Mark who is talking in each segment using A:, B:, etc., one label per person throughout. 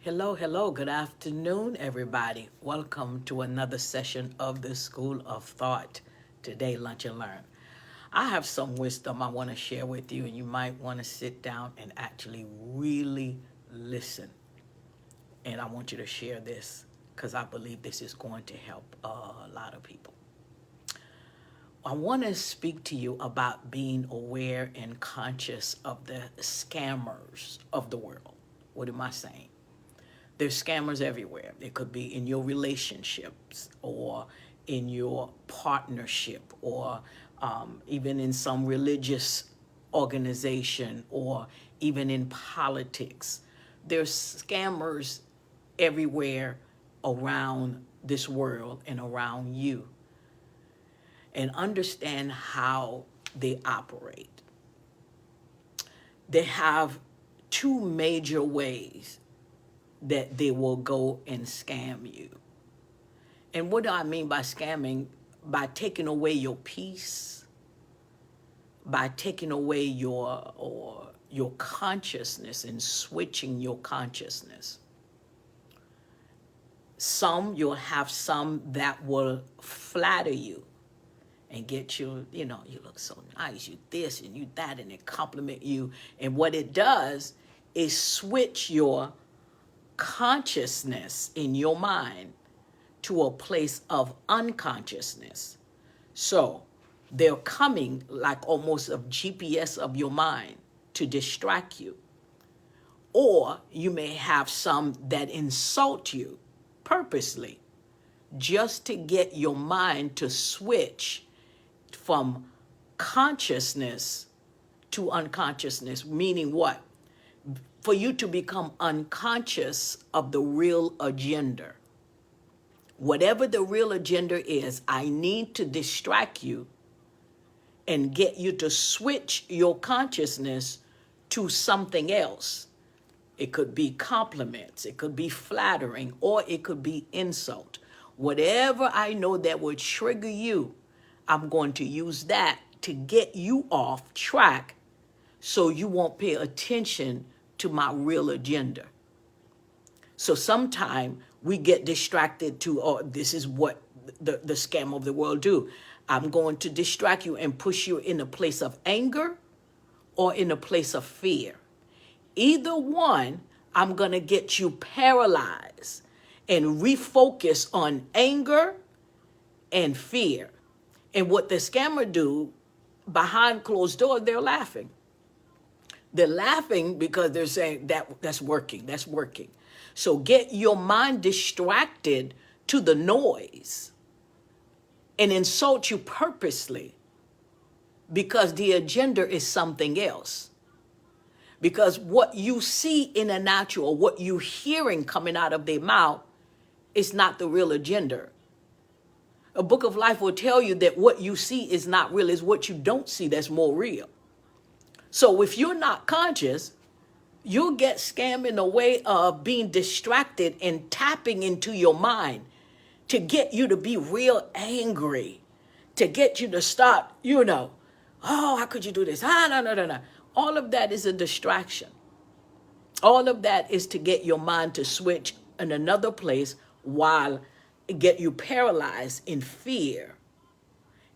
A: Hello. Good afternoon, everybody. Welcome to another session of the School of Thought. Today, Lunch and Learn. I have some wisdom I want to share with you, and you might want to sit down and actually really listen. And I want you to share this because I believe this is going to help a lot of people. I want to speak to you about being aware and conscious of the scammers of the world. What am I saying? There's scammers everywhere. It could be in your relationships or in your partnership or even in some religious organization or even in politics. There's scammers everywhere around this world and around you. And understand how they operate. They have two major ways that they will go and scam you. And what do I mean by scamming? By taking away your peace, by taking away your consciousness and switching your consciousness. You'll have some that will flatter you and get you, you look so nice, you this and you that, and it compliment you. And what it does is switch your consciousness in your mind to a place of unconsciousness. So they're coming like almost a GPS of your mind to distract you. Or you may have some that insult you purposely just to get your mind to switch from consciousness to unconsciousness, meaning what? For you to become unconscious of the real agenda. Whatever the real agenda is, I need to distract you and get you to switch your consciousness to something else. It could be compliments, it could be flattering, or it could be insult. Whatever I know that will trigger you, I'm going to use that to get you off track so you won't pay attention to my real agenda. So sometimes we get distracted to, oh, this is what the scam of the world do. I'm going to distract you and push you in a place of anger or in a place of fear. Either one, I'm going to get you paralyzed and refocus on anger and fear. And what the scammer do behind closed doors, they're laughing. They're laughing because they're saying that's working. So get your mind distracted to the noise and insult you purposely because the agenda is something else. Because what you see in a natural, what you're hearing coming out of their mouth is not the real agenda. A book of life will tell you that what you see is not real, is what you don't see that's more real. So if you're not conscious, you'll get scammed in a way of being distracted and tapping into your mind to get you to be real angry, to get you to start, oh, how could you do this? No. All of that is a distraction. All of that is to get your mind to switch in another place while get you paralyzed in fear,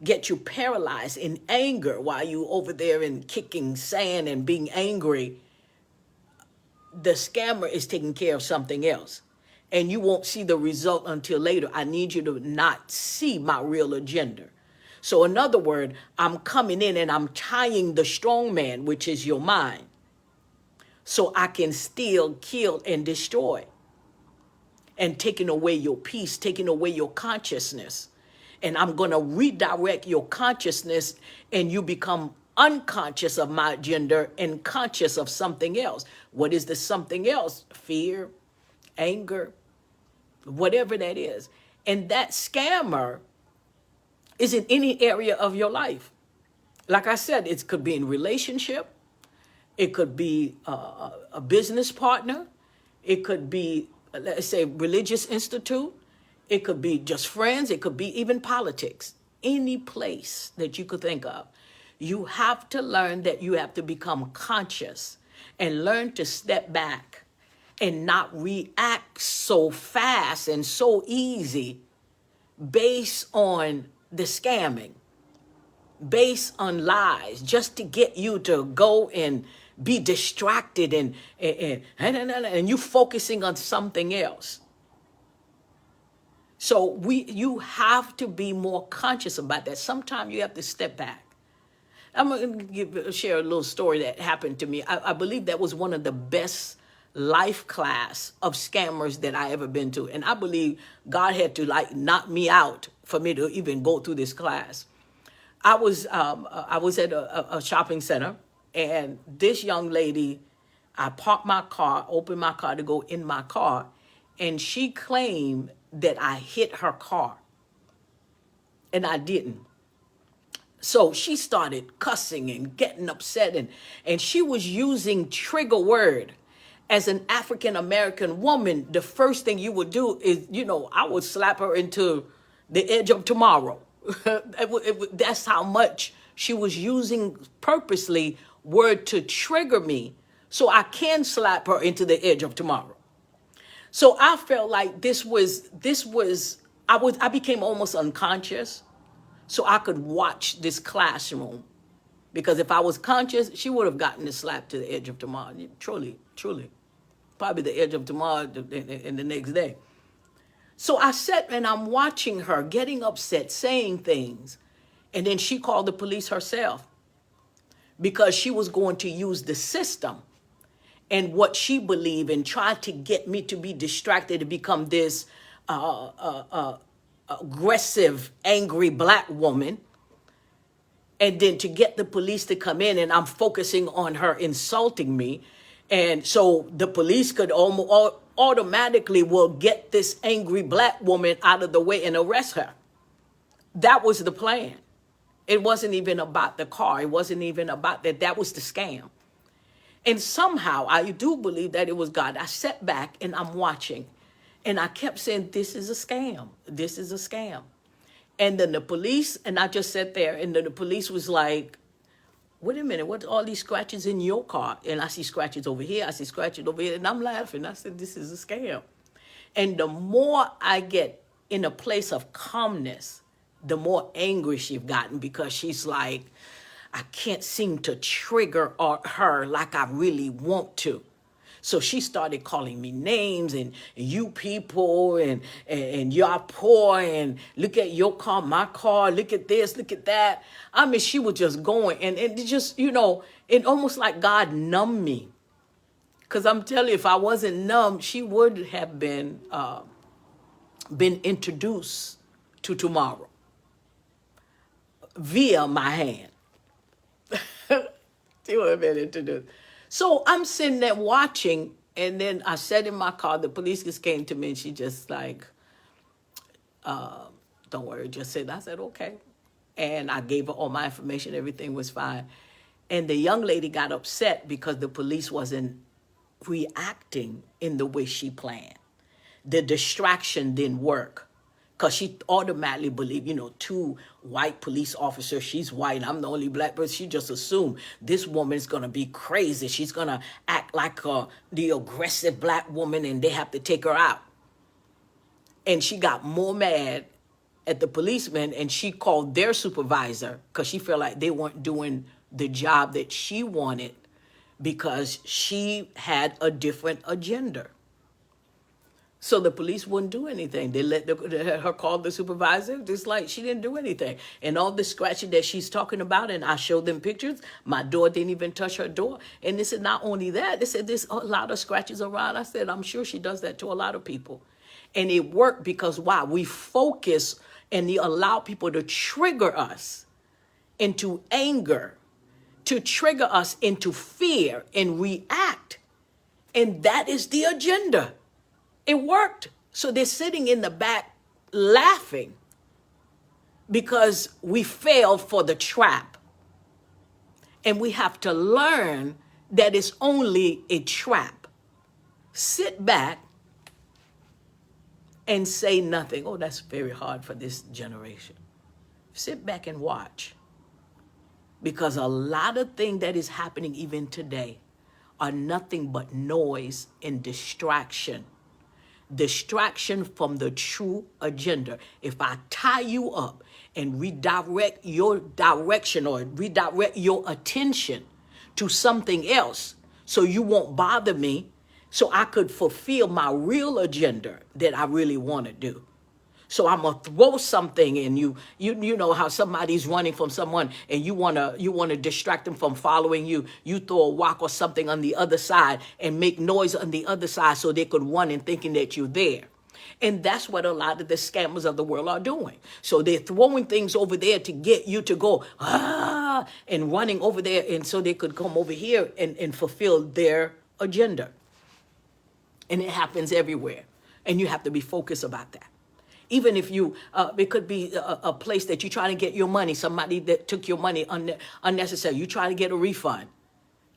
A: get you paralyzed in anger while you over there and kicking sand and being angry. The scammer is taking care of something else, and you won't see the result until later. I need you to not see my real agenda. So in other words, I'm coming in and I'm tying the strong man, which is your mind, so I can steal, kill, and destroy. And taking away your peace, taking away your consciousness. And I'm going to redirect your consciousness and you become unconscious of my agenda and conscious of something else. What is the something else? Fear, anger, whatever that is. And that scammer is in any area of your life. Like I said, it could be in relationship. It could be a business partner. It could be, let's say, religious institute. It could be just friends. It could be even politics. Any place that you could think of. You have to learn that you have to become conscious and learn to step back and not react so fast and so easy based on the scamming, based on lies, just to get you to go and be distracted and you focusing on something else. So you have to be more conscious about that. Sometimes you have to step back. I'm going to share a little story that happened to me. I believe that was one of the best life class of scammers that I ever been to. And I believe God had to like knock me out for me to even go through this class. I was at a shopping center, and this young lady, I parked my car, opened my car to go in my car, and she claimed that I hit her car, and I didn't. So she started cussing and getting upset, and she was using trigger word. As an African American woman, the first thing you would do is, I would slap her into the edge of tomorrow. That's how much she was using purposely word to trigger me so I can slap her into the edge of tomorrow. So I felt like I became almost unconscious so I could watch this classroom, because if I was conscious, she would have gotten the slap to the edge of tomorrow. Truly, truly. Probably the edge of tomorrow and the next day. So I sat and I'm watching her getting upset, saying things. And then she called the police herself because she was going to use the system and what she believed and try to get me to be distracted to become this aggressive, angry black woman. And then to get the police to come in, and I'm focusing on her insulting me. And so the police could almost automatically will get this angry black woman out of the way and arrest her. That was the plan. It wasn't even about the car. It wasn't even about that. That was the scam. And somehow I do believe that it was God. I sat back and I'm watching, and I kept saying, this is a scam. This is a scam. And then the police, and I just sat there, and then the police was like, wait a minute, what's all these scratches in your car? And I see scratches over here, I see scratches over here, and I'm laughing. I said, this is a scam. And the more I get in a place of calmness, the more angry she's gotten, because she's like, I can't seem to trigger her like I really want to. So she started calling me names and you people and y'all poor and look at your car, my car, look at this, look at that. I mean, she was just going and it just, it almost like God numbed me. Because I'm telling you, if I wasn't numb, she would have been introduced to tomorrow via my hand. She would have been introduced. So I'm sitting there watching, and then I sat in my car. The police just came to me, and she just like, don't worry, just sit. I said, okay. And I gave her all my information. Everything was fine. And the young lady got upset because the police wasn't reacting in the way she planned. The distraction didn't work. Because she automatically believed, two white police officers, she's white, I'm the only black person. She just assumed this woman is going to be crazy. She's going to act like the aggressive black woman and they have to take her out. And she got more mad at the policeman, and she called their supervisor because she felt like they weren't doing the job that she wanted because she had a different agenda. So the police wouldn't do anything. They let her call the supervisor, just like she didn't do anything. And all the scratching that she's talking about, and I showed them pictures, my door didn't even touch her door. And they said, not only that, they said there's a lot of scratches around. I said, I'm sure she does that to a lot of people. And it worked because why? We focus and you allow people to trigger us into anger, to trigger us into fear and react. And that is the agenda. It worked. So they're sitting in the back laughing because we failed for the trap. And we have to learn that it's only a trap. Sit back and say nothing. Oh, that's very hard for this generation. Sit back and watch. Because a lot of things that is happening even today are nothing but noise and distraction. Distraction from the true agenda. If I tie you up and redirect your direction or redirect your attention to something else so you won't bother me, so I could fulfill my real agenda that I really want to do. So I'm gonna throw something in you know how somebody's running from someone and you wanna distract them from following you. You throw a rock or something on the other side and make noise on the other side so they could run and thinking that you're there. And that's what a lot of the scammers of the world are doing. So they're throwing things over there to get you to go, and running over there, and so they could come over here and fulfill their agenda. And it happens everywhere. And you have to be focused about that. Even if you, it could be a place that you're trying to get your money, somebody that took your money unnecessary. You try to get a refund.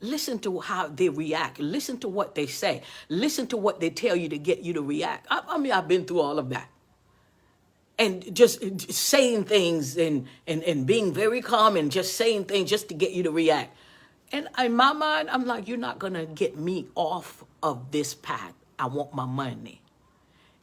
A: Listen to how they react. Listen to what they say. Listen to what they tell you to get you to react. I mean, I've been through all of that. And just saying things and being very calm and just saying things just to get you to react. And in my mind, I'm like, you're not going to get me off of this path. I want my money.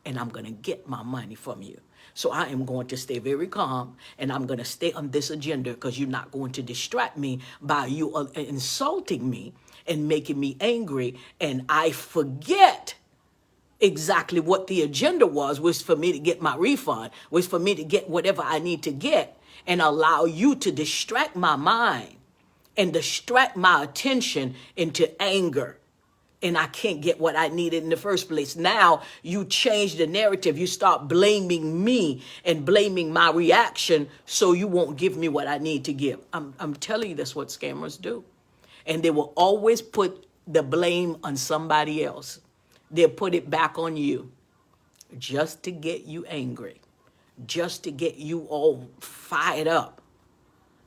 A: And I'm going to get my money from you. So I am going to stay very calm, and I'm going to stay on this agenda because you're not going to distract me by you insulting me and making me angry. And I forget exactly what the agenda was for me to get my refund, was for me to get whatever I need to get, and allow you to distract my mind and distract my attention into anger. And I can't get what I needed in the first place. Now you change the narrative. You start blaming me and blaming my reaction so you won't give me what I need to give. I'm telling you, that's what scammers do. And they will always put the blame on somebody else. They'll put it back on you just to get you angry, just to get you all fired up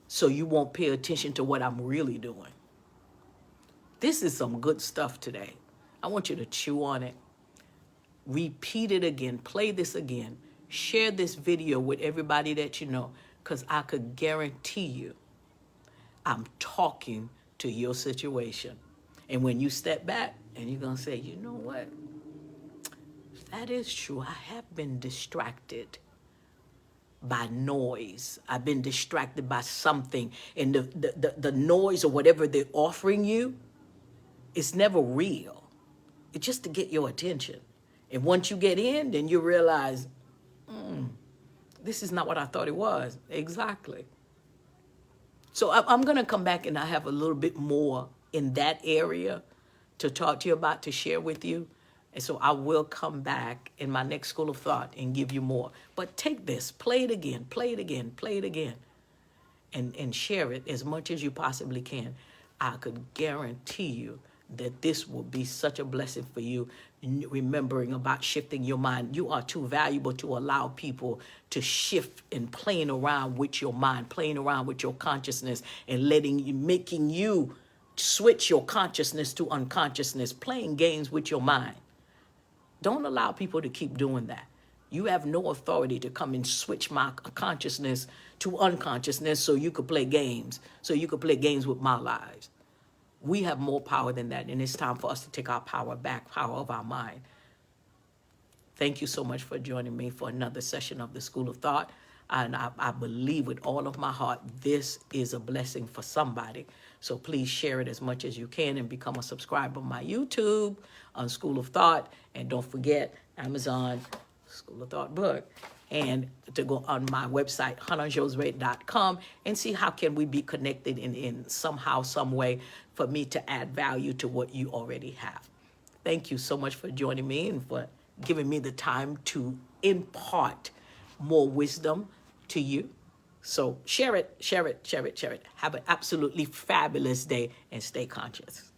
A: so you won't pay attention to what I'm really doing. This is some good stuff today. I want you to chew on it. Repeat it again. Play this again. Share this video with everybody that you know, because I could guarantee you I'm talking to your situation. And when you step back and you're going to say, you know what? That is true. I have been distracted by noise. I've been distracted by something. And the noise or whatever they're offering you, it's never real. It's just to get your attention. And once you get in, then you realize, this is not what I thought it was. Exactly. So I'm going to come back and I have a little bit more in that area to talk to you about, to share with you. And so I will come back in my next school of thought and give you more. But take this, play it again, play it again, play it again, and share it as much as you possibly can. I could guarantee you that this will be such a blessing for you, remembering about shifting your mind. You are too valuable to allow people to shift and playing around with your mind, playing around with your consciousness, and making you switch your consciousness to unconsciousness, playing games with your mind. Don't allow people to keep doing that. You have no authority to come and switch my consciousness to unconsciousness so you could play games, with my lives. We have more power than that, and it's time for us to take our power back, power of our mind. Thank you so much for joining me for another session of the School of Thought. And I believe with all of my heart, this is a blessing for somebody. So please share it as much as you can and become a subscriber on my YouTube on School of Thought. And don't forget Amazon School of Thought book. And to go on my website, khannahjosrate.com, and see how can we be connected in somehow, some way, for me to add value to what you already have. Thank you so much for joining me and for giving me the time to impart more wisdom to you. So share it, share it, share it, share it. Have an absolutely fabulous day and stay conscious.